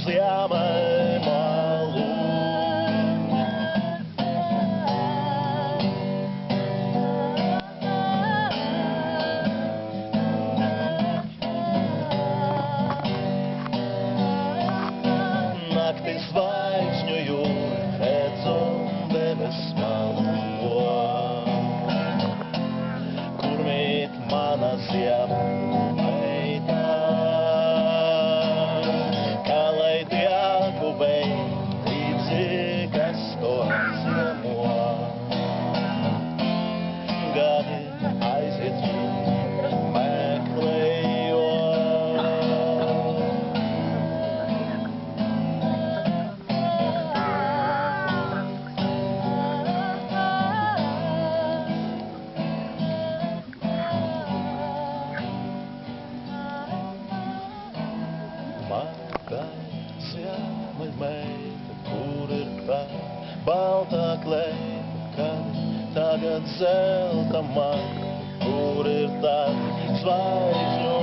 ziemeļmalu. Naktis zvaigžņu jūra, redzu debes malo. Kur mīt mana ziema meita, kā lai tieku beidzi, kas to ziemo. Gadi aiziet viņu meklējot. Maka ziemeļmeita, kur ir tā baltā kleipa, kad tagad zelta man, kur ir tā zvaigžņu